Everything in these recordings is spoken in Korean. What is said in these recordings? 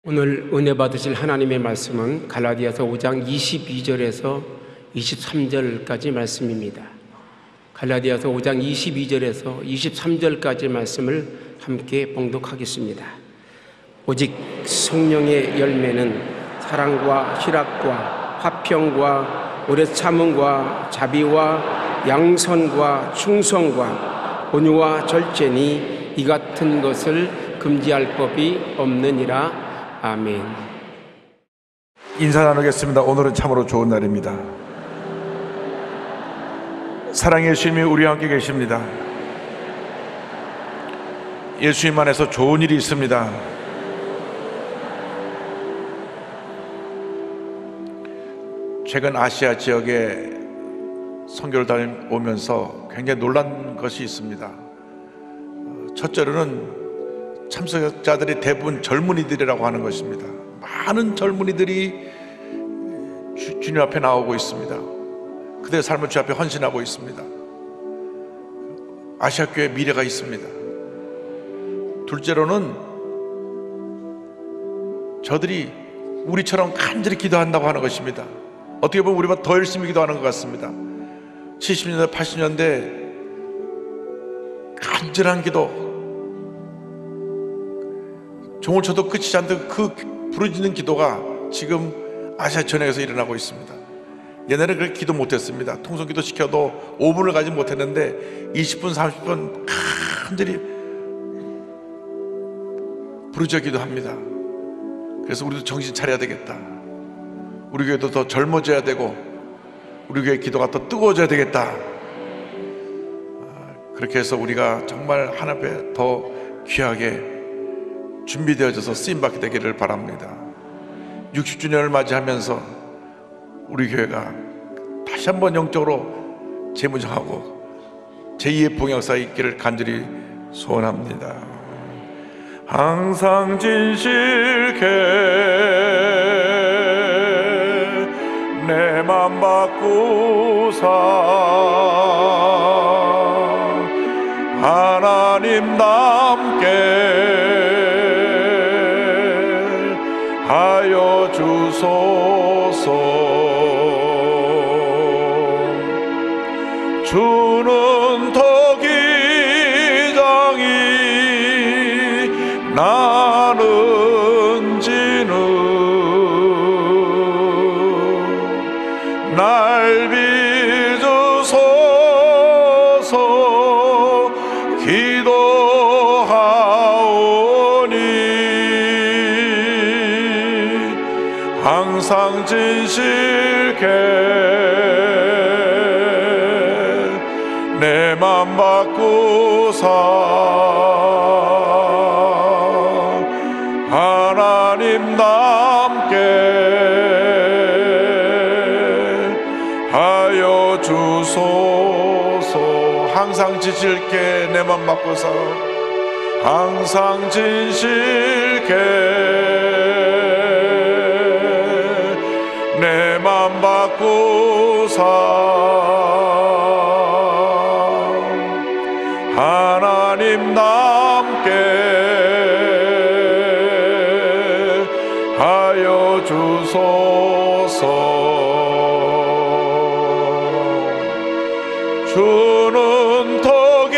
오늘 은혜 받으실 하나님의 말씀은 갈라디아서 5장 22절에서 23절까지 말씀입니다. 갈라디아서 5장 22절에서 23절까지 말씀을 함께 봉독하겠습니다. 오직 성령의 열매는 사랑과 희락과 화평과 오래 참음과 자비와 양선과 충성과 온유와 절제니 이 같은 것을 금지할 법이 없느니라. 아멘. 인사 나누겠습니다. 오늘은 참으로 좋은 날입니다. 사랑의 예수님이 우리와 함께 계십니다. 예수님 안에서 좋은 일이 있습니다. 최근 아시아 지역에 선교를 다녀오면서 굉장히 놀란 것이 있습니다. 첫째로는 참석자들이 대부분 젊은이들이라고 하는 것입니다. 많은 젊은이들이 주님 앞에 나오고 있습니다. 그들의 삶을 주 앞에 헌신하고 있습니다. 아시아교회 미래가 있습니다. 둘째로는 저들이 우리처럼 간절히 기도한다고 하는 것입니다. 어떻게 보면 우리보다 더 열심히 기도하는 것 같습니다. 70년대, 80년대 간절한 기도, 종을 쳐도 끝이지 않는 그 부르짖는 기도가 지금 아시아 전역에서 일어나고 있습니다. 옛날에는 그렇게 기도 못했습니다. 통성기도 시켜도 5분을 가지 못했는데 20분, 30분 간절히 부르짖어 기도합니다. 그래서 우리도 정신 차려야 되겠다. 우리 교회도 더 젊어져야 되고 우리 교회 기도가 더 뜨거워져야 되겠다. 그렇게 해서 우리가 정말 하나님 앞에 더 귀하게 준비되어져서 쓰임받게 되기를 바랍니다. 60주년을 맞이하면서 우리 교회가 다시 한번 영적으로 재무장하고 제2의 봉역사에 있기를 간절히 소원합니다. 항상 진실케 내 맘 바꾸사 하나님답게 하여 주소서. 주는 토기장이 나는 진우 날 빚으소서 기도하오니 항상 진실케 내 맘 바꾸사 하나님답게 하여 주소서. 항상 진실케 내 맘 바꾸사 항상 진실케 내 맘 바꾸사 하나님답게 하여 주소서. 주는 토기장이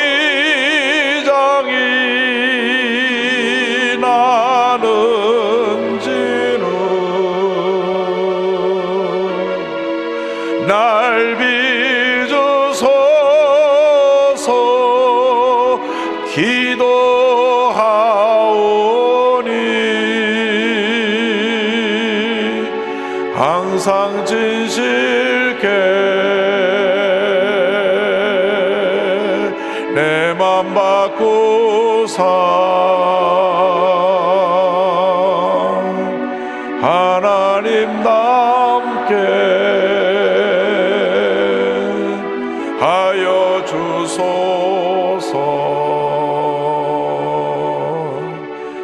나는 진우 날 빚으소서 기도하오니 항상 진실케 내 맘 바꾸사 하나님답게 하여 주소서.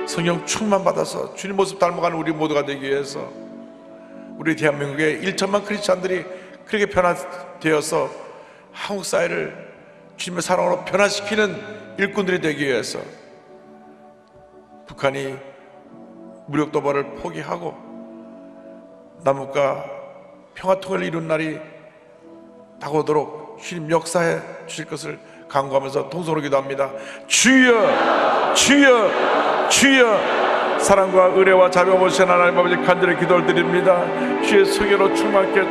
성령 충만 받아서 주님 모습 닮아가는 우리 모두가 되기 위해서 우리 대한민국의 1천만 크리스찬들이 그렇게 변화되어서 한국 사회를 주님의 사랑으로 변화시키는 일꾼들이 되기 위해서 북한이 무력 도발을 포기하고 남북과 평화통일을 이룬 날이 다가오도록 주님 역사해 주실 것을 간구하면서 통성으로 기도합니다. 주여, 주여, 주여. 사랑과 은혜와 자비와 모신 하나님 아버지 간절히 기도를 드립니다. 주의 성령으로 충만케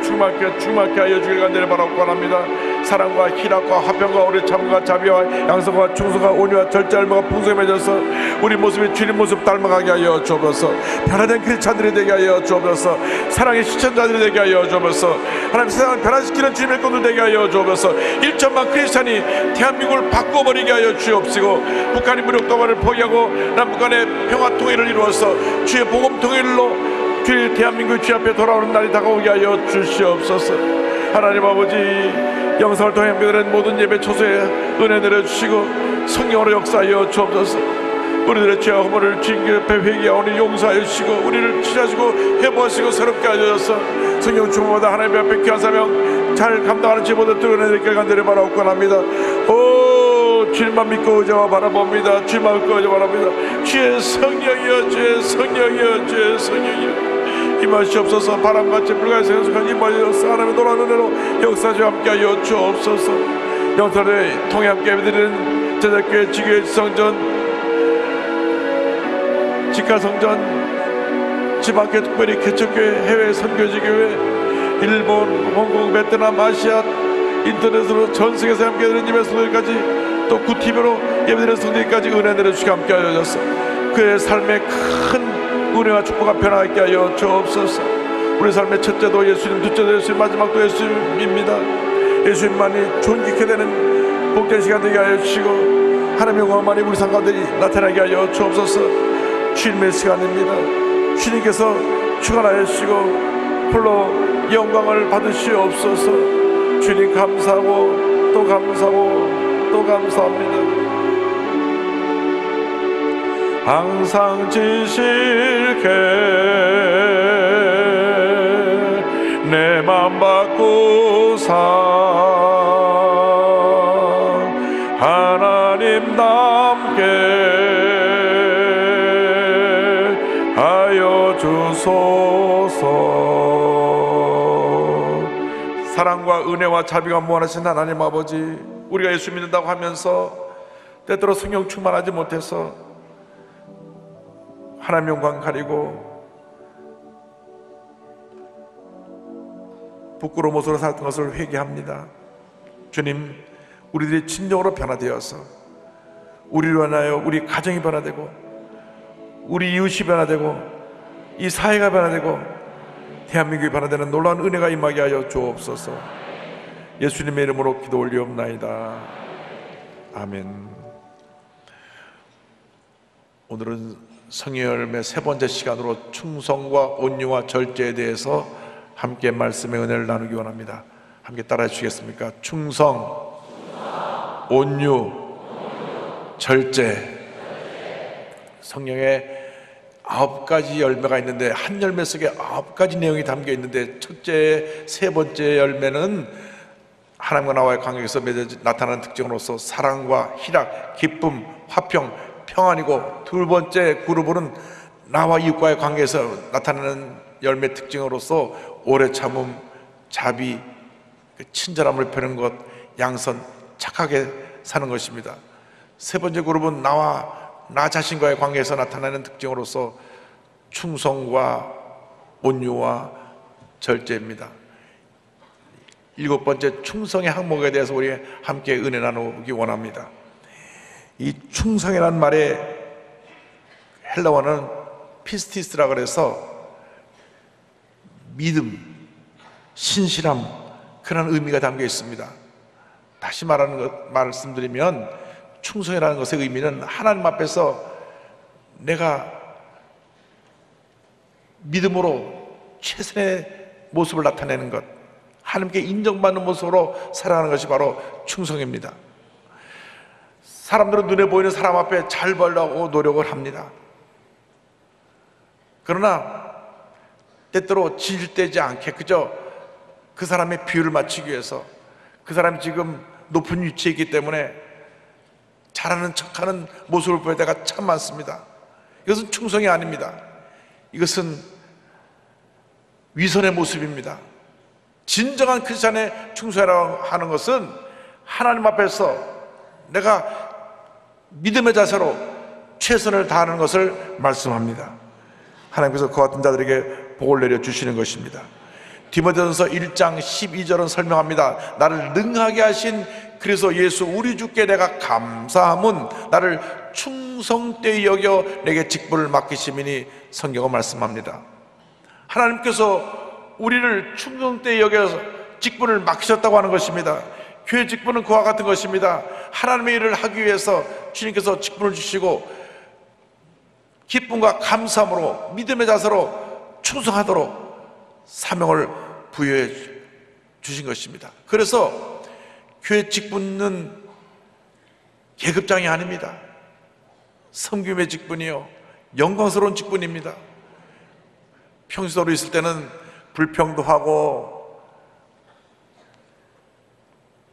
하여 주길 간절히 바라고 원합니다. 사랑과 희락과 화평과 우리 참과 자비와 양성과 충성과 온유와 절제 얼마가 풍성히 맺어서 우리 모습이 주님 모습 닮아가게 하여 주옵소서. 변화된 크리스찬들이 되게 하여 주옵소서. 사랑의 시청자들이 되게 하여 주옵소서. 하나님 세상을 변화시키는 주님의 것들 되게 하여 주옵소서. 1천만 크리스찬이 대한민국을 바꿔버리게 하여 주옵시고, 북한이 무력 도발을 포기하고 남북 간의 평화 통일을 이루어서 주의 복음 통일로 주의 대한민국 주 앞에 돌아오는 날이 다가오게 하여 주시옵소서. 하나님 아버지, 영상을 통해 함께되는 모든 예배 초소에 은혜 내려주시고 성령으로 역사하여 주옵소서. 우리들의 죄와 허물을 주님 앞에 회개하오니 용서하여 주시고 우리를 치료하시고 회복하시고 새롭게 하여 주셔서 성령 충만마다 하나님 앞에 귀한 사명 잘 감당하는 제보들 드러내게 간절히 바라옵고 합니다. 오, 주님만 믿고 의지와 바라봅니다. 주님만 믿고 의지와 바라봅니다. 주의 성령이여, 주의 성령이여, 주의 성령이여, 임하시옵소서. 바람같이 불가의 생수가 임하시옵소서. 하나님의 놀라운 은혜로 역사주와 함께하여 주옵소서. 영사를 통해 함께 예배드리는 제자교회 지교회 성전, 직하성전, 지방교회 특별히 개척교회, 해외 선교지교회, 일본, 홍콩, 베트남, 아시아, 인터넷으로 전 세계에서 함께하는 예배 성도들까지 또 구TV로 예배드리는 성도들까지 은혜 내려주시고 함께하여 주셔서 그의 삶에 큰 은혜와 축복과 변화가 있게 하여 주옵소서. 우리 삶의 첫째도 예수님, 둘째도 예수님, 마지막도 예수님입니다. 예수님만이 존귀케 되는 복된 시간 되게 하여 주시고 하나님의 영광만이 우리 삶 가운데 나타나게 하여 주옵소서. 주님의 시간입니다. 주님께서 축원하여 주시고 홀로 영광을 받으시옵소서. 주님 감사하고 또 감사하고 또 감사합니다. 항상 지실게 내 맘 바꾸사 하나님답게 하여 주소서. 사랑과 은혜와 자비가 무한하신 하나님 아버지, 우리가 예수 믿는다고 하면서 때때로 성령 충만하지 못해서 하나님 영광 가리고 부끄러운 모습으로 살았던 것을 회개합니다. 주님, 우리들이 진정으로 변화되어서 우리로 인하여 우리 가정이 변화되고 우리 이웃이 변화되고 이 사회가 변화되고 대한민국이 변화되는 놀라운 은혜가 임하게 하여 주옵소서. 예수님의 이름으로 기도 올리옵나이다. 아멘. 오늘은 성의 열매 세 번째 시간으로 충성과 온유와 절제에 대해서 함께 말씀의 은혜를 나누기 원합니다. 함께 따라해 주시겠습니까? 충성, 온유, 절제. 성령에 9가지 열매가 있는데 한 열매 속에 9가지 내용이 담겨 있는데 첫째, 세 번째 열매는 하나님과 나와의 관계에서 나타나는 특징으로서 사랑과 희락, 기쁨, 화평, 평안이고, 두 번째 그룹은 나와 이웃과의 관계에서 나타나는 열매 특징으로서 오래 참음, 자비, 친절함을 펴는 것, 양선, 착하게 사는 것입니다. 세 번째 그룹은 나 자신과의 관계에서 나타나는 특징으로서 충성과 온유와 절제입니다. 일곱 번째 충성의 항목에 대해서 우리 함께 은혜 나누기 원합니다. 이 충성이라는 말의 헬라어는 피스티스라 그래서 믿음, 신실함, 그런 의미가 담겨 있습니다. 다시 말씀드리면 충성이라는 것의 의미는 하나님 앞에서 내가 믿음으로 최선의 모습을 나타내는 것, 하나님께 인정받는 모습으로 살아가는 것이 바로 충성입니다. 사람들은 눈에 보이는 사람 앞에 잘 보려고 노력을 합니다. 그러나 때때로 질되지 않게 그저 그 사람의 비율을 맞추기 위해서 그 사람이 지금 높은 위치에 있기 때문에 잘하는 척하는 모습을 보일 때가 참 많습니다. 이것은 충성이 아닙니다. 이것은 위선의 모습입니다. 진정한 크리스찬의 충성이라고 하는 것은 하나님 앞에서 내가 믿음의 자세로 최선을 다하는 것을 말씀합니다. 하나님께서 그와 같은 자들에게 복을 내려주시는 것입니다. 디모데전서 1장 12절은 설명합니다. 나를 능하게 하신 그래서 예수 우리 주께 내가 감사함은 나를 충성되이 여겨 내게 직분을 맡기심이니 성경은 말씀합니다. 하나님께서 우리를 충성되이 여겨서 직분을 맡기셨다고 하는 것입니다. 교회 직분은 그와 같은 것입니다. 하나님의 일을 하기 위해서 주님께서 직분을 주시고 기쁨과 감사함으로 믿음의 자세로 충성하도록 사명을 부여해 주신 것입니다. 그래서 교회 직분은 계급장이 아닙니다. 섬김의 직분이요 영광스러운 직분입니다. 평소로 있을 때는 불평도하고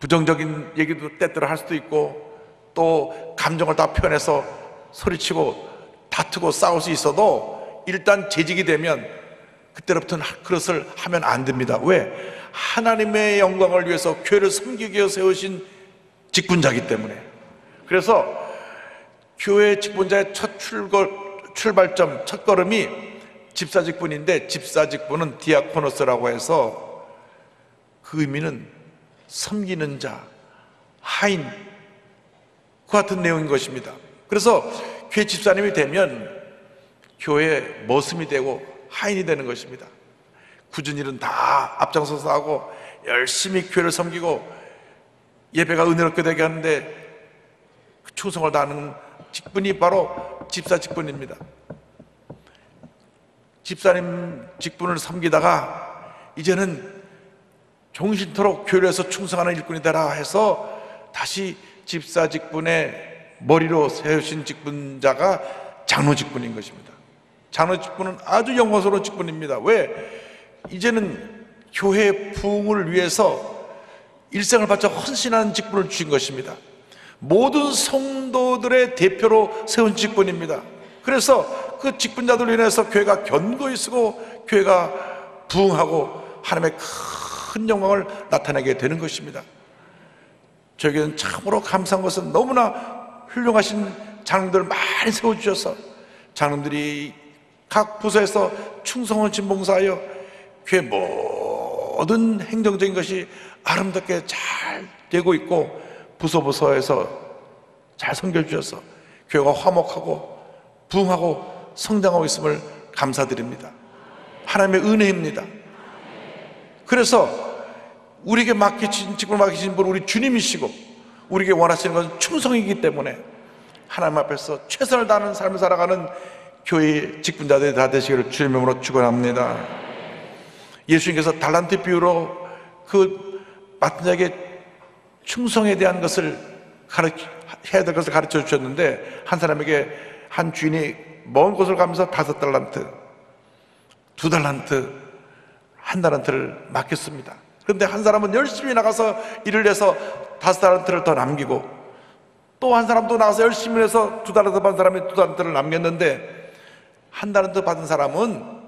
부정적인 얘기도 때때로 할 수도 있고 또 감정을 다 표현해서 소리치고 다투고 싸울 수 있어도 일단 재직이 되면 그때부터는 그것을 하면 안 됩니다. 왜? 하나님의 영광을 위해서 교회를 섬기기 위해 세우신 직분자이기 때문에. 그래서 교회 직분자의 첫 출발점, 첫 걸음이 집사 직분인데 집사 직분은 디아코노스라고 해서 그 의미는 섬기는 자, 하인 그 같은 내용인 것입니다. 그래서 교회 집사님이 되면 교회의 머슴이 되고 하인이 되는 것입니다. 굳은 일은 다 앞장서서 하고 열심히 교회를 섬기고 예배가 은혜롭게 되게 하는데 충성을 다하는 직분이 바로 집사 직분입니다. 집사님 직분을 섬기다가 이제는 종신토록 교회에서 충성하는 일꾼이 되라 해서 다시 집사 직분의 머리로 세우신 직분자가 장로 직분인 것입니다. 장로 직분은 아주 영광스러운 직분입니다. 왜? 이제는 교회의 부흥을 위해서 일생을 바쳐 헌신하는 직분을 주신 것입니다. 모든 성도들의 대표로 세운 직분입니다. 그래서 그 직분자들로 인해서 교회가 견고히 서고 교회가 부흥하고 하나님의 큰 영광을 나타내게 되는 것입니다. 저에게는 참으로 감사한 것은 너무나 훌륭하신 장로들 많이 세워주셔서 장로들이 각 부서에서 충성헌신 봉사하여 교회 모든 행정적인 것이 아름답게 잘 되고 있고 부서에서 잘 섬겨주셔서 교회가 화목하고 부흥하고 성장하고 있음을 감사드립니다. 하나님의 은혜입니다. 그래서 우리에게 맡기신 직분을 맡기신 분은 우리 주님이시고 우리에게 원하시는 것은 충성이기 때문에 하나님 앞에서 최선을 다하는 삶을 살아가는 교회의 직분자들이 다 되시기를 주님의 이름으로 축원합니다. 예수님께서 달란트 비유로 그 맡은 자에게 충성에 대한 것을 해야 될 것을 가르쳐 주셨는데 한 사람에게 한 주인이 먼 곳을 가면서 5달란트, 2달란트, 1달란트를 맡겼습니다. 그런데 한 사람은 열심히 나가서 일을 해서 5달란트를 더 남기고 또 한 사람도 나가서 열심히 해서 2달란트 받은 사람이 2달란트를 남겼는데 1달란트 받은 사람은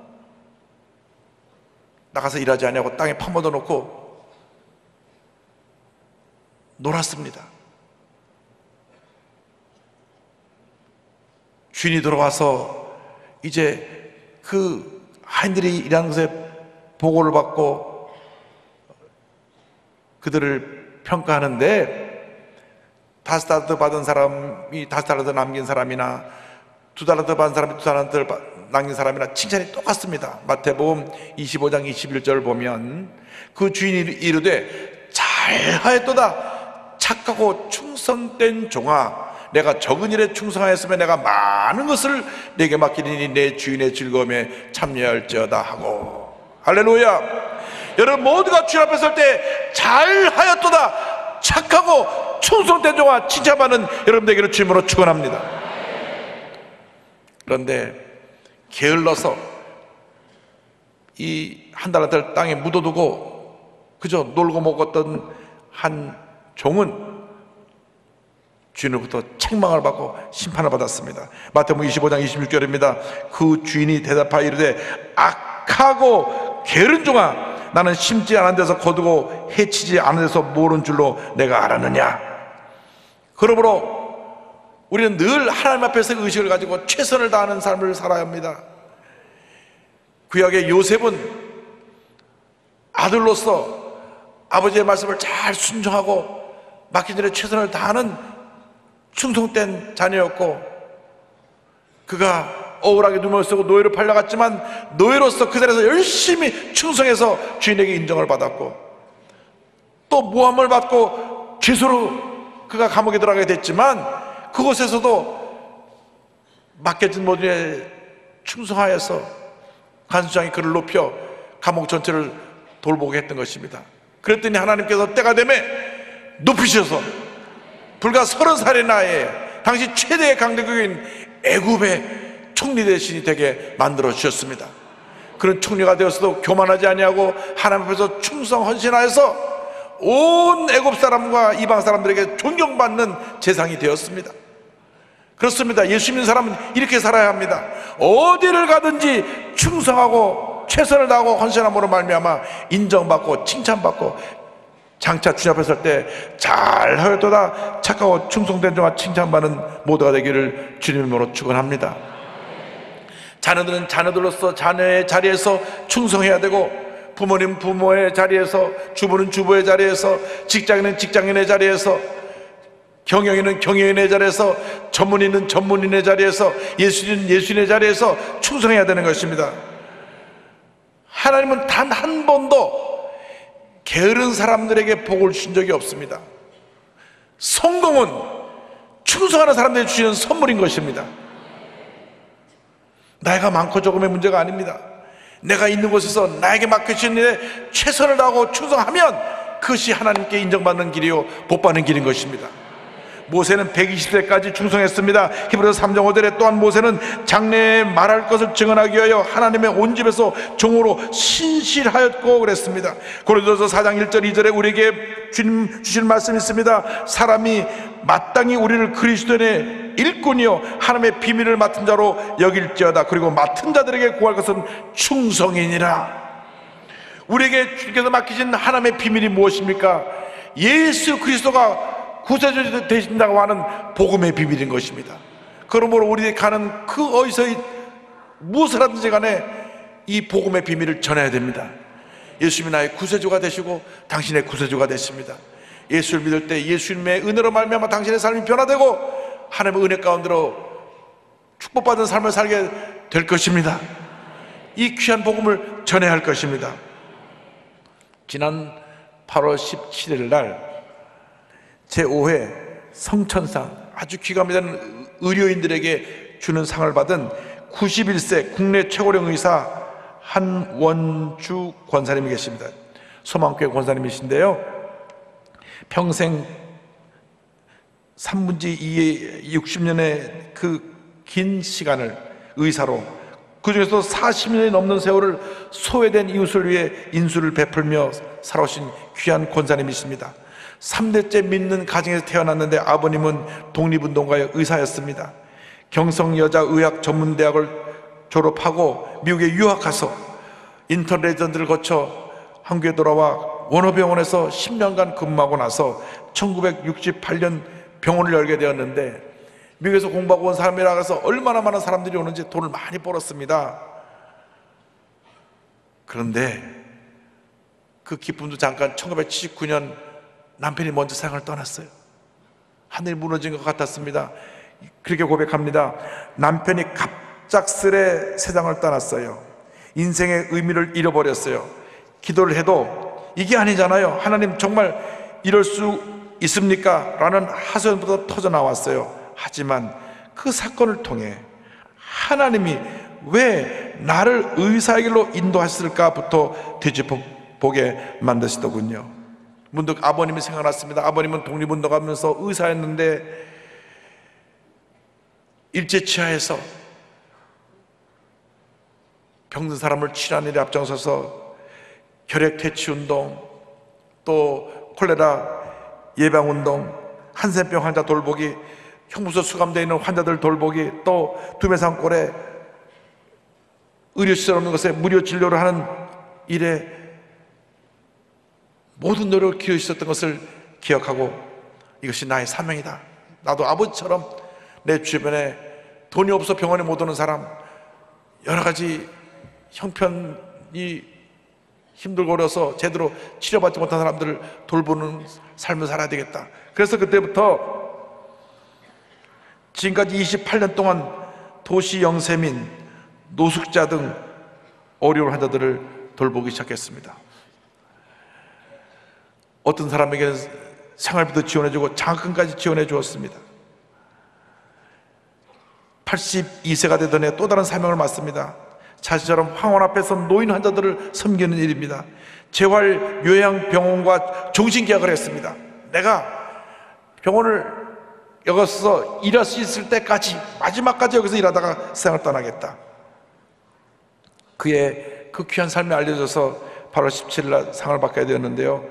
나가서 일하지 않냐고 땅에 파묻어 놓고 놀았습니다. 주인이 돌아와서 이제 그 하인들이 일하는 것에 보고를 받고 그들을 평가하는데 5달란트 받은 사람이 5달란트 남긴 사람이나 2달란트 받은 사람이 2달란트를 남긴 사람이나 칭찬이 똑같습니다. 마태복음 25장 21절 보면 그 주인이 이르되 잘하였도다 착하고 충성된 종아 내가 적은 일에 충성하였으면 내가 많은 것을 내게 맡기리니 내 주인의 즐거움에 참여할지어다 하고 할렐루야. 여러분 모두가 주님 앞에 설 때 잘하였도다 착하고 충성된 종아 칭찬받는 여러분들에게는 주님으로 축원합니다. 그런데 게을러서 이 1달란트를 땅에 묻어두고 그저 놀고 먹었던 한 종은 주인으로부터 책망을 받고 심판을 받았습니다. 마태복음 25장 26절입니다. 그 주인이 대답하여 이르되 악하고 게으른 종아, 나는 심지 않은 데서 거두고 해치지 않은 데서 모른 줄로 내가 알았느냐. 그러므로 우리는 늘 하나님 앞에서 의식을 가지고 최선을 다하는 삶을 살아야 합니다. 구약의 요셉은 아들로서 아버지의 말씀을 잘 순종하고 맡긴 일에 최선을 다하는 충성된 자녀였고, 그가 억울하게 눈물 쓰고 노예로 팔려갔지만 노예로서 그 자리에서 열심히 충성해서 주인에게 인정을 받았고, 또 모함을 받고 죄수로 그가 감옥에 들어가게 됐지만 그곳에서도 맡겨진 모든 일에 충성하여서 간수장이 그를 높여 감옥 전체를 돌보게 했던 것입니다. 그랬더니 하나님께서 때가 되매 높이셔서 불과 30살의 나이에 당시 최대의 강대국인 애굽의 총리 대신이 되게 만들어 주셨습니다. 그런 총리가 되었어도 교만하지 아니하고 하나님 앞에서 충성 헌신하여서 온 애굽 사람과 이방 사람들에게 존경받는 재상이 되었습니다. 그렇습니다. 예수 믿는 사람은 이렇게 살아야 합니다. 어디를 가든지 충성하고 최선을 다하고 헌신함으로 말미암아 인정받고 칭찬받고 장차 주님 앞에 설 때 잘하였도다 착하고 충성된 자와 칭찬받는 모두가 되기를 주님으로 축원합니다. 자녀들은 자녀들로서 자녀의 자리에서 충성해야 되고, 부모님 부모의 자리에서, 주부는 주부의 자리에서, 직장인은 직장인의 자리에서, 경영인은 경영인의 자리에서, 전문인은 전문인의 자리에서, 예수인은 예수인의 자리에서 충성해야 되는 것입니다. 하나님은 단 한 번도 게으른 사람들에게 복을 주신 적이 없습니다. 성공은 충성하는 사람들에게 주시는 선물인 것입니다. 나이가 많고 적음의 문제가 아닙니다. 내가 있는 곳에서 나에게 맡겨주신 일에 최선을 다하고 충성하면 그것이 하나님께 인정받는 길이요 복받는 길인 것입니다. 모세는 120세까지 충성했습니다. 히브리서 3장 5절에 또한 모세는 장래에 말할 것을 증언하기 위하여 하나님의 온 집에서 종으로 신실하였고 그랬습니다. 고린도서 4장 1절 2절에 우리에게 주님 주신 말씀이 있습니다. 사람이 마땅히 우리를 그리스도의 일꾼이요 하나님의 비밀을 맡은 자로 여길지어다. 그리고 맡은 자들에게 구할 것은 충성이니라. 우리에게 주께서 맡기신 하나님의 비밀이 무엇입니까? 예수 그리스도가 구세주 되신다고 하는 복음의 비밀인 것입니다. 그러므로 우리 가는 그 어디서 무엇을 하든지 간에 이 복음의 비밀을 전해야 됩니다. 예수님이 나의 구세주가 되시고 당신의 구세주가 되십니다. 예수를 믿을 때 예수님의 은혜로 말미암아 당신의 삶이 변화되고 하나님의 은혜 가운데로 축복받은 삶을 살게 될 것입니다. 이 귀한 복음을 전해야 할 것입니다. 지난 8월 17일 날 제5회 성천상, 아주 귀감되는 의료인들에게 주는 상을 받은 91세 국내 최고령 의사 한원주 권사님이 계십니다. 소망교회 권사님이신데요, 평생 3분의 2의 60년의 그 긴 시간을 의사로, 그 중에서 40년이 넘는 세월을 소외된 이웃을 위해 인수를 베풀며 살아오신 귀한 권사님이십니다. 3대째 믿는 가정에서 태어났는데 아버님은 독립운동가의 의사였습니다. 경성여자의학전문대학을 졸업하고 미국에 유학가서 인턴레전드를 거쳐 한국에 돌아와 원어병원에서 10년간 근무하고 나서 1968년 병원을 열게 되었는데, 미국에서 공부하고 온 사람이라 해서 얼마나 많은 사람들이 오는지 돈을 많이 벌었습니다. 그런데 그 기쁨도 잠깐 1979년 남편이 먼저 세상을 떠났어요. 하늘이 무너진 것 같았습니다. 그렇게 고백합니다. 남편이 갑작스레 세상을 떠났어요. 인생의 의미를 잃어버렸어요. 기도를 해도 이게 아니잖아요, 하나님 정말 이럴 수 있습니까? 라는 하소연부터 터져 나왔어요. 하지만 그 사건을 통해 하나님이 왜 나를 의사의 길로 인도하셨을까부터 되짚어보게 만드시더군요. 문득 아버님이 생각났습니다. 아버님은 독립운동하면서 의사였는데 일제치하에서 병든 사람을 치료하는 일에 앞장서서 혈액 퇴치운동, 또 콜레라 예방운동, 한센병 환자 돌보기, 형무소 수감되어 있는 환자들 돌보기, 또 두메산골에 의료시설 없는 것에 무료 진료를 하는 일에 모든 노력을 기울이셨던 것을 기억하고 이것이 나의 사명이다. 나도 아버지처럼 내 주변에 돈이 없어 병원에 못 오는 사람, 여러 가지 형편이 힘들고 어려서 제대로 치료받지 못한 사람들을 돌보는 삶을 살아야 되겠다. 그래서 그때부터 지금까지 28년 동안 도시 영세민, 노숙자 등 어려운 환자들을 돌보기 시작했습니다. 어떤 사람에게는 생활비도 지원해주고 장학금까지 지원해 주었습니다. 82세가 되던 해 또 다른 사명을 맡습니다. 자신처럼 황혼 앞에서 노인 환자들을 섬기는 일입니다. 재활 요양병원과 종신계약을 했습니다. 내가 병원을 여기서 일할 수 있을 때까지, 마지막까지 여기서 일하다가 세상을 떠나겠다. 그의 그 귀한 삶이 알려져서 8월 17일 날 상을 받게 되었는데요,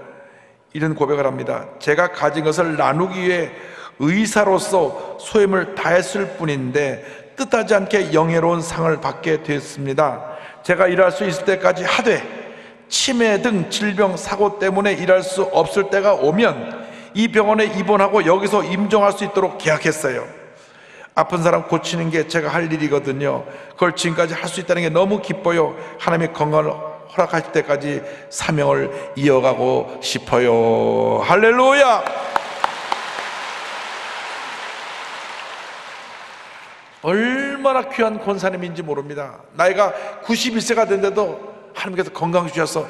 이런 고백을 합니다. 제가 가진 것을 나누기 위해 의사로서 소임을 다했을 뿐인데 뜻하지 않게 영예로운 상을 받게 됐습니다. 제가 일할 수 있을 때까지 하되 치매 등 질병, 사고 때문에 일할 수 없을 때가 오면 이 병원에 입원하고 여기서 임종할 수 있도록 계약했어요. 아픈 사람 고치는 게 제가 할 일이거든요. 그걸 지금까지 할 수 있다는 게 너무 기뻐요. 하나님의 건강을 허락하실 때까지 사명을 이어가고 싶어요. 할렐루야! 얼마나 귀한 권사님인지 모릅니다. 나이가 91세가 된데도 하나님께서 건강 주셔서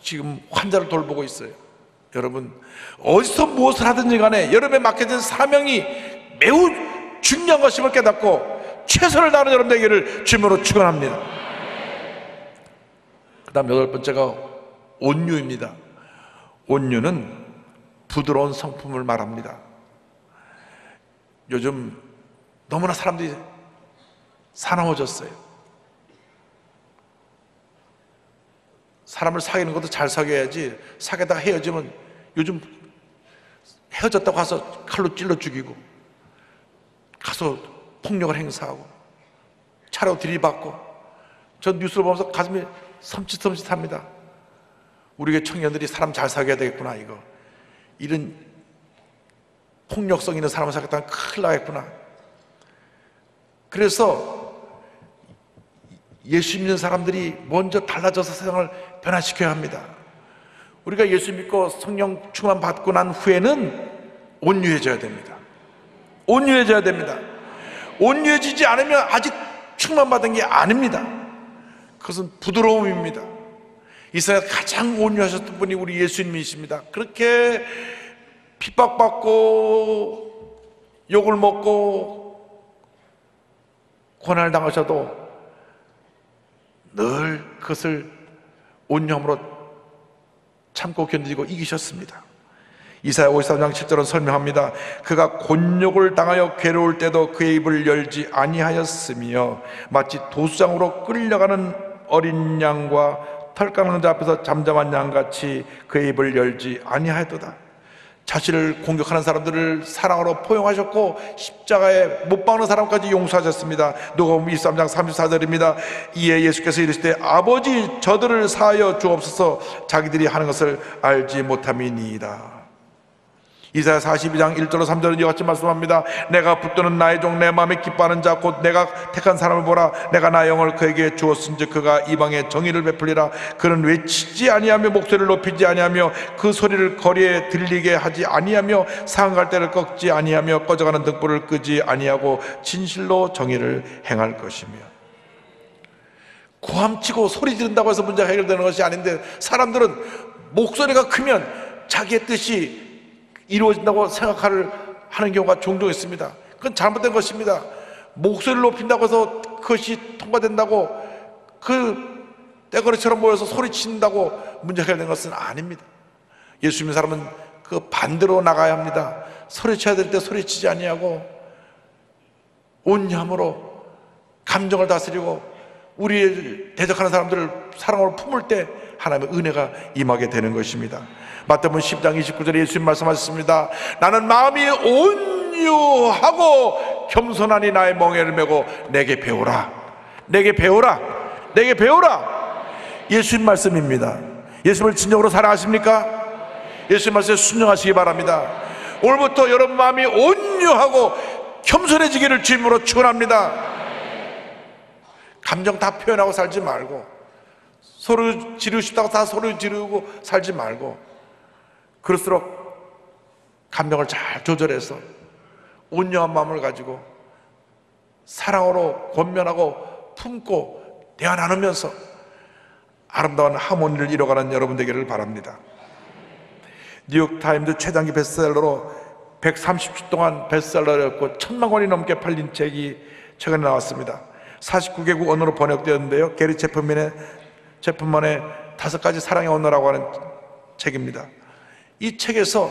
지금 환자를 돌보고 있어요. 여러분, 어디서 무엇을 하든지 간에 여러분의 맡겨진 사명이 매우 중요한 것임을 깨닫고 최선을 다하는 여러분 되기를 주님으로 축원합니다. 그 다음 8번째가 온유입니다. 온유는 부드러운 성품을 말합니다. 요즘 너무나 사람들이 사나워졌어요. 사람을 사귀는 것도 잘 사귀어야지, 사귀다가 헤어지면 요즘 헤어졌다고 가서 칼로 찔러 죽이고 가서 폭력을 행사하고 차로 들이받고, 전 뉴스를 보면서 가슴이 섬찟섬찟합니다. 우리 교회 청년들이 사람 잘 사귀어야 되겠구나. 이런 폭력성 있는 사람을 사귀었다면 큰일 나겠구나. 그래서 예수 믿는 사람들이 먼저 달라져서 세상을 변화시켜야 합니다. 우리가 예수 믿고 성령 충만 받고 난 후에는 온유해져야 됩니다. 온유해져야 됩니다. 온유해지지 않으면 아직 충만받은 게 아닙니다. 그것은 부드러움입니다. 이 세상에 가장 온유하셨던 분이 우리 예수님이십니다. 그렇게 핍박받고 욕을 먹고 고난을 당하셔도 늘 그것을 온유함으로 참고 견디고 이기셨습니다. 이사야 53장 7절은 설명합니다. 그가 곤욕을 당하여 괴로울 때도 그의 입을 열지 아니하였으며 마치 도수장으로 끌려가는 어린 양과 털깎는 자 앞에서 잠잠한 양같이 그의 입을 열지 아니하였도다. 자신을 공격하는 사람들을 사랑으로 포용하셨고 십자가에 못 박는 사람까지 용서하셨습니다. 누가복음 23장 34절입니다. 이에 예수께서 이르시되 아버지 저들을 사하여 주옵소서 자기들이 하는 것을 알지 못함이니이다. 이사야 42장 1절로 3절은 이와 같이 말씀합니다. 내가 붙드는 나의 종 내 마음에 기뻐하는 자 곧 내가 택한 사람을 보라. 내가 나의 영을 그에게 주었은즉 그가 이방에 정의를 베풀리라. 그는 외치지 아니하며 목소리를 높이지 아니하며 그 소리를 거리에 들리게 하지 아니하며 상갈대를 꺾지 아니하며 꺼져가는 등불을 끄지 아니하고 진실로 정의를 행할 것이며. 고함치고 소리 지른다고 해서 문제가 해결되는 것이 아닌데, 사람들은 목소리가 크면 자기의 뜻이 이루어진다고 생각하는 경우가 종종 있습니다. 그건 잘못된 것입니다. 목소리를 높인다고 해서 그것이 통과된다고, 그 떼거리처럼 모여서 소리친다고 문제가 해결되는 것은 아닙니다. 예수 믿는 사람은 그 반대로 나가야 합니다. 소리쳐야 될 때 소리치지 아니하고 온유함으로 감정을 다스리고 우리를 대적하는 사람들을 사랑으로 품을 때 하나님의 은혜가 임하게 되는 것입니다. 마태복음 10장 29절에 예수님 말씀하셨습니다. 나는 마음이 온유하고 겸손하니 나의 멍에를 메고 내게 배우라. 내게 배우라. 내게 배우라. 예수님 말씀입니다. 예수님을 진정으로 사랑하십니까? 예수님 말씀에 순종하시기 바랍니다. 오늘부터 여러분 마음이 온유하고 겸손해지기를 주님으로 축원합니다. 감정 다 표현하고 살지 말고, 소리 지르고 싶다고 다 소리 지르고 살지 말고, 그럴수록 감정을 잘 조절해서 온유한 마음을 가지고 사랑으로 권면하고 품고 대화 나누면서 아름다운 하모니를 이뤄가는 여러분 되기를 바랍니다. 뉴욕타임즈 최장기 베스트셀러로 130주 동안 베스트셀러였고 1000만 권이 넘게 팔린 책이 최근에 나왔습니다. 49개국 언어로 번역되었는데요, 게리 체프먼의 5가지 사랑의 언어라고 하는 책입니다. 이 책에서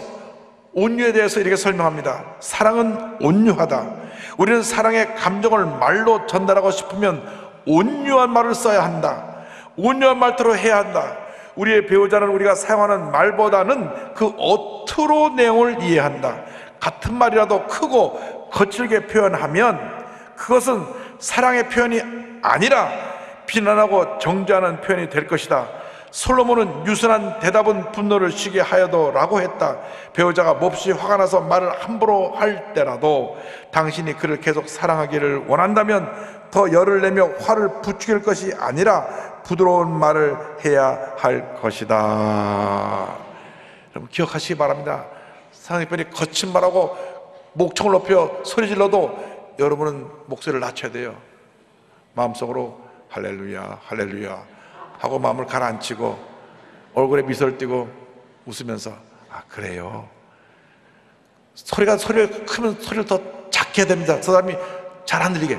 온유에 대해서 이렇게 설명합니다. 사랑은 온유하다. 우리는 사랑의 감정을 말로 전달하고 싶으면 온유한 말을 써야 한다. 온유한 말투로 해야 한다. 우리의 배우자는 우리가 사용하는 말보다는 그 어투로 내용을 이해한다. 같은 말이라도 크고 거칠게 표현하면 그것은 사랑의 표현이 아니라 비난하고 정죄하는 표현이 될 것이다. 솔로몬은 유순한 대답은 분노를 쉬게 하여도 라고 했다. 배우자가 몹시 화가 나서 말을 함부로 할 때라도 당신이 그를 계속 사랑하기를 원한다면 더 열을 내며 화를 부추길 것이 아니라 부드러운 말을 해야 할 것이다. 여러분 기억하시기 바랍니다. 상대편이 거친 말하고 목청을 높여 소리 질러도 여러분은 목소리를 낮춰야 돼요. 마음속으로 할렐루야 할렐루야 하고 마음을 가라앉히고 얼굴에 미소를 띠고 웃으면서 아 그래요. 소리가 크면 소리를 더 작게 해야 됩니다. 저 사람이 잘 안 들리게.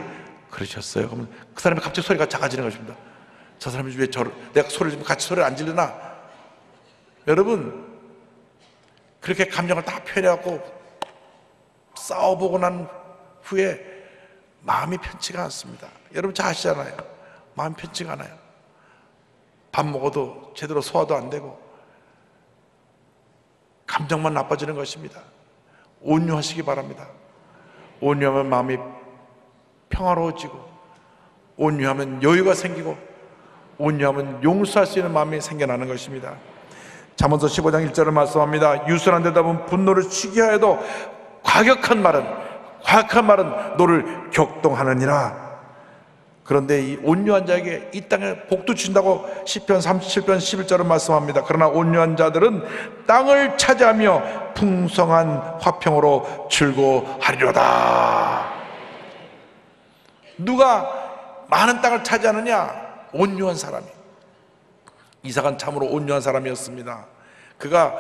그러셨어요? 그러면 그 사람이 갑자기 소리가 작아지는 것입니다. 저 사람이 왜 내가 소리를 좀 같이 소리를 안 지르나? 여러분 그렇게 감정을 다 표현해갖고 싸워보고 난 후에 마음이 편치가 않습니다. 여러분 잘 아시잖아요. 마음이 편치가 않아요. 밥 먹어도 제대로 소화도 안 되고 감정만 나빠지는 것입니다. 온유하시기 바랍니다. 온유하면 마음이 평화로워지고, 온유하면 여유가 생기고, 온유하면 용서할 수 있는 마음이 생겨나는 것입니다. 잠언서 15장 1절을 말씀합니다. 유순한 대답은 분노를 쉬게 하여도 과격한 말은 너를 격동하느니라. 그런데 이 온유한 자에게 이 땅에 복도 주신다고 시편 37편 11절은 말씀합니다. 그러나 온유한 자들은 땅을 차지하며 풍성한 화평으로 즐거워하리로다. 누가 많은 땅을 차지하느냐? 온유한 사람이. 이삭은 참으로 온유한 사람이었습니다. 그가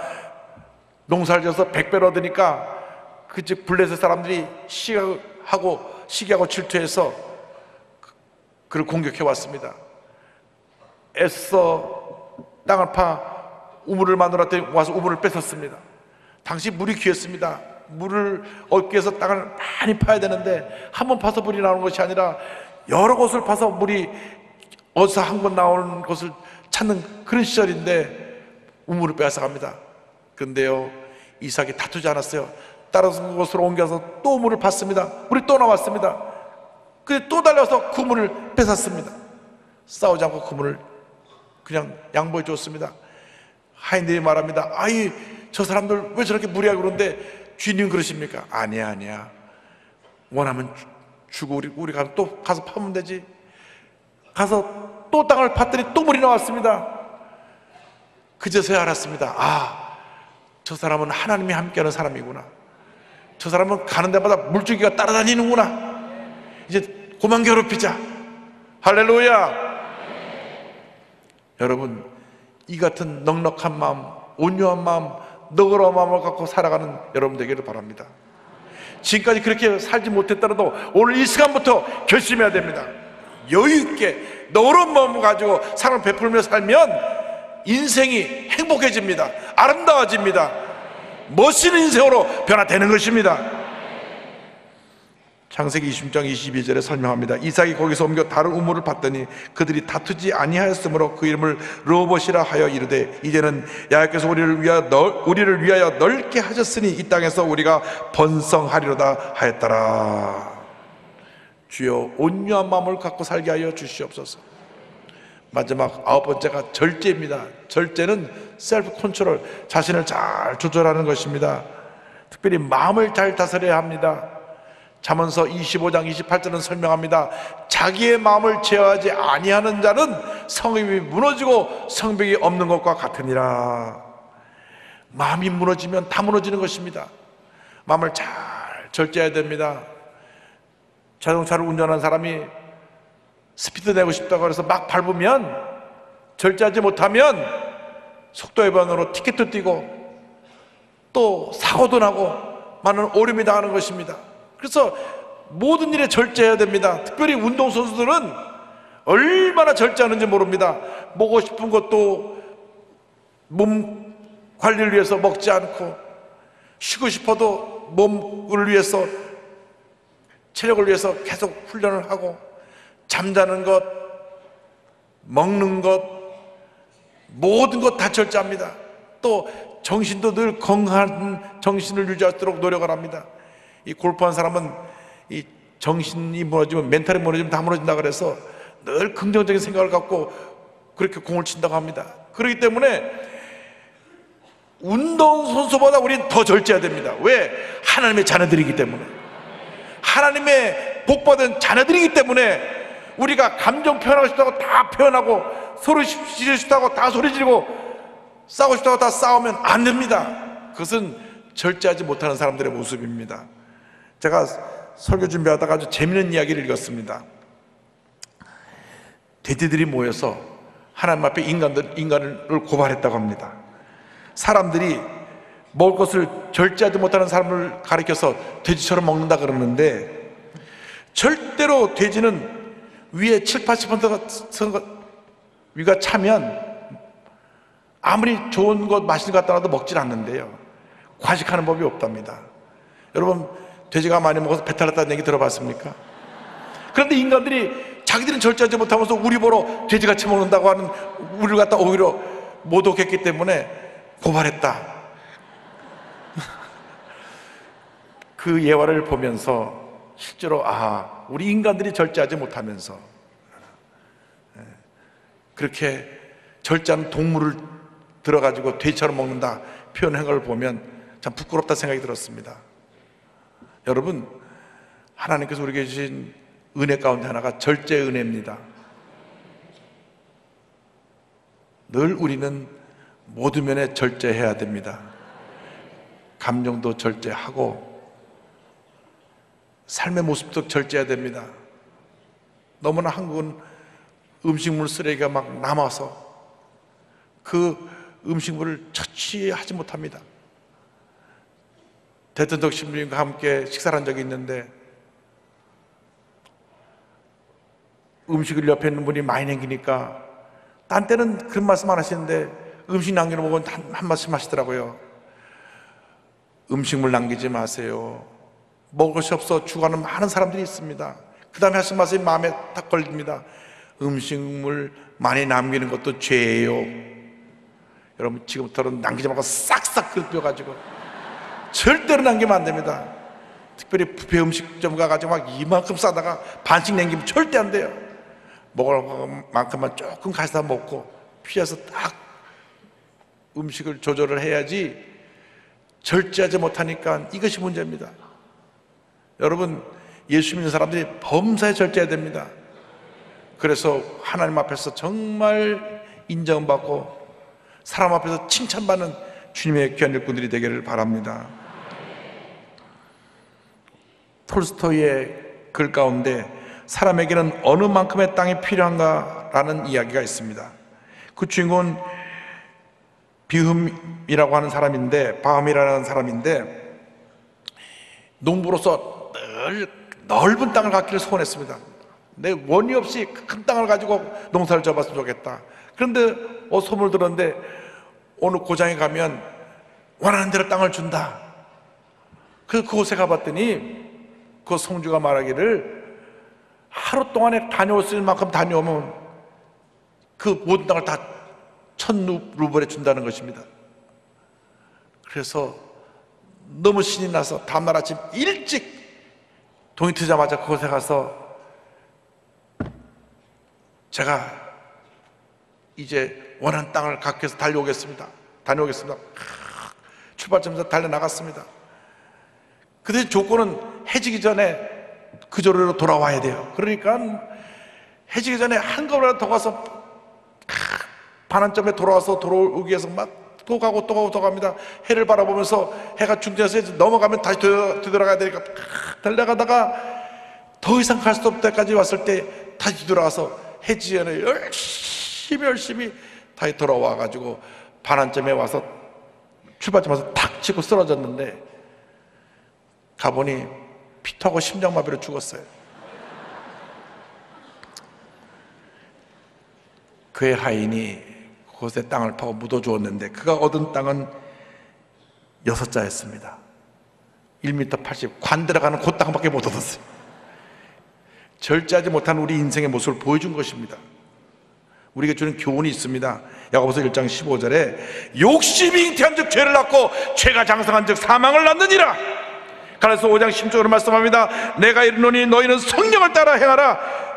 농사를 지어서 100배를 얻으니까 그 집 블레셋 사람들이 시기하고 질투해서 그를 공격해 왔습니다. 애써 땅을 파 우물을 만들었더니 와서 우물을 뺏었습니다. 당시 물이 귀했습니다. 물을 얻기 위해서 땅을 많이 파야 되는데 한 번 파서 물이 나오는 것이 아니라 여러 곳을 파서 물이 어디서 한 번 나오는 곳을 찾는 그런 시절인데 우물을 빼앗아갑니다. 그런데요 이삭이 다투지 않았어요. 다른 곳으로 옮겨서 또 우물을 팠습니다. 물이 또 나왔습니다. 그래 또 달려서 그 우물을 뺏었습니다. 싸우지 않고 그 우물을 그냥 양보해 줬습니다. 하인들이 말합니다. 아이 저 사람들 왜 저렇게 무리하게 그러는데 주인님 그러십니까? 아니야 원하면 주고 우리 가서 또 가서 파면 되지. 가서 또 땅을 팠더니 또 물이 나왔습니다. 그제서야 알았습니다. 아, 저 사람은 하나님이 함께하는 사람이구나. 저 사람은 가는 데마다 물줄기가 따라다니는구나. 이제 그만 괴롭히자. 할렐루야. 여러분 이 같은 넉넉한 마음, 온유한 마음, 너그러운 마음을 갖고 살아가는 여러분 되기를 바랍니다. 지금까지 그렇게 살지 못했더라도 오늘 이 시간부터 결심해야 됩니다. 여유있게 너그러운 마음을 가지고 사랑을 베풀며 살면 인생이 행복해집니다. 아름다워집니다. 멋있는 인생으로 변화되는 것입니다. 창세기 20장 22절에 설명합니다. 이삭이 거기서 옮겨 다른 우물을 봤더니 그들이 다투지 아니하였으므로 그 이름을 르호봇이라 하여 이르되 이제는 야곱께서 우리를 위하여 넓게 하셨으니 이 땅에서 우리가 번성하리로다 하였더라. 주여 온유한 마음을 갖고 살게 하여 주시옵소서. 마지막 9번째가 절제입니다. 절제는 셀프 컨트롤, 자신을 잘 조절하는 것입니다. 특별히 마음을 잘 다스려야 합니다. 잠언서 25장 28절은 설명합니다. 자기의 마음을 제어하지 아니하는 자는 성읍이 무너지고 성벽이 없는 것과 같으니라. 마음이 무너지면 다 무너지는 것입니다. 마음을 잘 절제해야 됩니다. 자동차를 운전하는 사람이 스피드 내고 싶다고 해서 막 밟으면, 절제하지 못하면 속도 위반으로 티켓도 띄고 또 사고도 나고 많은 오름이 당하는 것입니다. 그래서 모든 일에 절제해야 됩니다. 특별히 운동선수들은 얼마나 절제하는지 모릅니다. 먹고 싶은 것도 몸 관리를 위해서 먹지 않고, 쉬고 싶어도 몸을 위해서, 체력을 위해서 계속 훈련을 하고, 잠자는 것, 먹는 것, 모든 것 다 절제합니다. 또 정신도 늘 건강한 정신을 유지하도록 노력을 합니다. 이 골프한 사람은 이 정신이 무너지면, 멘탈이 무너지면 다 무너진다 그래서 늘 긍정적인 생각을 갖고 그렇게 공을 친다고 합니다. 그렇기 때문에 운동선수보다 우리는 더 절제해야 됩니다. 왜? 하나님의 자녀들이기 때문에, 하나님의 복받은 자녀들이기 때문에 우리가 감정 표현하고 싶다고 다 표현하고, 소리 지르고 싶다고 다 소리 지르고, 싸우고 싶다고 다 싸우면 안 됩니다. 그것은 절제하지 못하는 사람들의 모습입니다. 제가 설교 준비하다가 아주 재미있는 이야기를 읽었습니다. 돼지들이 모여서 하나님 앞에 인간을 고발했다고 합니다. 사람들이 먹을 것을 절제하지 못하는 사람을 가리켜서 돼지처럼 먹는다 그러는데, 절대로 돼지는 위에 7, 80%가 위가 차면 아무리 좋은 것 맛있는 것 갖다 놔도 먹질 않는데요, 과식하는 법이 없답니다. 여러분, 돼지가 많이 먹어서 배탈 났다는 얘기 들어봤습니까? 그런데 인간들이 자기들은 절제하지 못하면서 우리 보러 돼지같이 먹는다고 하는 우리를 갖다 오히려 모독했기 때문에 고발했다. 그 예화를 보면서 실제로 우리 인간들이 절제하지 못하면서 그렇게 절제하는 동물을 들어가지고 돼지처럼 먹는다 표현한 걸 보면 참 부끄럽다 생각이 들었습니다. 여러분, 하나님께서 우리에게 주신 은혜 가운데 하나가 절제 은혜입니다. 늘 우리는 모든 면에 절제해야 됩니다. 감정도 절제하고 삶의 모습도 절제해야 됩니다. 너무나 한국은 음식물 쓰레기가 막 남아서 그 음식물을 처치하지 못합니다. 대통령 신부님과 함께 식사를 한 적이 있는데 음식을 옆에 있는 분이 많이 남기니까, 딴 때는 그런 말씀 안 하시는데 음식 남기는 보고 한 말씀 하시더라고요. 음식물 남기지 마세요. 먹을 것이 없어 죽어가는 많은 사람들이 있습니다. 그 다음에 하신 말씀이 마음에 딱 걸립니다. 음식물 많이 남기는 것도 죄예요. 여러분, 지금부터는 남기지 말고 싹싹 긁혀가지고 절대로 남기면 안 됩니다. 특별히 뷔페 음식점 가가지고 막 이만큼 싸다가 반씩 남기면 절대 안 돼요. 먹을 만큼만 조금 가져다 먹고 피해서 딱 음식을 조절을 해야지, 절제하지 못하니까 이것이 문제입니다. 여러분, 예수 믿는 사람들이 범사에 절제해야 됩니다. 그래서 하나님 앞에서 정말 인정받고 사람 앞에서 칭찬받는 주님의 귀한 일꾼들이 되기를 바랍니다. 톨스토이의 글 가운데 사람에게는 어느 만큼의 땅이 필요한가라는 이야기가 있습니다. 그 주인공은 비흠이라고 하는 사람인데, 바움이라는 사람인데, 농부로서 늘 넓은 땅을 갖기를 소원했습니다. 내 원이 없이 큰 땅을 가지고 농사를 져봤으면 좋겠다. 그런데 소문을 들었는데 어느 고장에 가면 원하는 대로 땅을 준다. 그래서 그곳에 가봤더니 그 성주가 말하기를 하루 동안에 다녀올 수 있는 만큼 다녀오면 그 모든 땅을 다 1,000루블에 준다는 것입니다. 그래서 너무 신이 나서 다음날 아침 일찍 동이 트자마자 그곳에 가서 제가 이제 원하는 땅을 갖기 위해서 다녀오겠습니다. 출발점에서 달려나갔습니다. 그 대신 조건은 해지기 전에 그 조리로 돌아와야 돼요. 그러니까 해지기 전에 한 걸음이라도 더 가서 반환점에 돌아오기 위해서 막 또 가고 또 갑니다. 해를 바라보면서 해가 중전에서 넘어가면 다시 되돌아가야 되니까 달려가다가 더 이상 갈 수 없을 때까지 왔을 때 다시 뒤돌아가서 해지기 전에 열심히 다시 돌아와가지고 반환점에 와서 출발점 와서 탁 치고 쓰러졌는데 가보니 피토하고 심장마비로 죽었어요. 그의 하인이 그곳에 땅을 파고 묻어주었는데 그가 얻은 땅은 6자였습니다. 1m 80 관 들어가는 그 땅밖에 못 얻었어요. 절제하지 못한 우리 인생의 모습을 보여준 것입니다. 우리에게 주는 교훈이 있습니다. 야고보서 1장 15절에 욕심이 잉태한 즉 죄를 낳고 죄가 장성한 즉 사망을 낳느니라. 갈라디아서 5장 10절로 말씀합니다. 내가 이르노니 너희는 성령을 따라 행하라.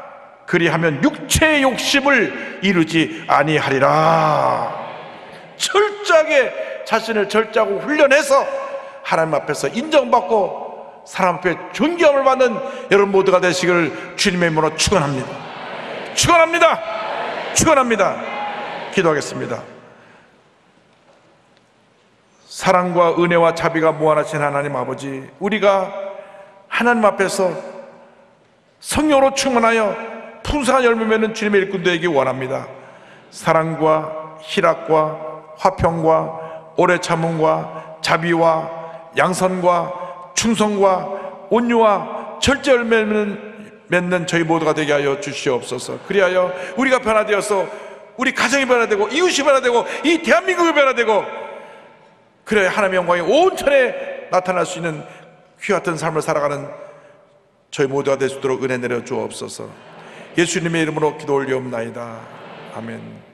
그리하면 육체의 욕심을 이루지 아니하리라. 철저하게 자신을 절제하고 훈련해서 하나님 앞에서 인정받고 사람 앞에 존경을 받는 여러분 모두가 되시기를 주님의 이름으로 축원합니다. 기도하겠습니다. 사랑과 은혜와 자비가 무한하신 하나님 아버지, 우리가 하나님 앞에서 성령으로 충만하여 풍성한 열매 맺는 주님의 일꾼 되기 원합니다. 사랑과 희락과 화평과 오래 참음과 자비와 양선과 충성과 온유와 절제 열매를 맺는 저희 모두가 되게 하여 주시옵소서. 그리하여 우리가 변화되어서 우리 가정이 변화되고 이웃이 변화되고 이 대한민국이 변화되고 그래야 하나님의 영광이 온천에 나타날 수 있는 귀 같은 삶을 살아가는 저희 모두가 될 수 있도록 은혜 내려 주옵소서. 예수님의 이름으로 기도 올리옵나이다. 아멘.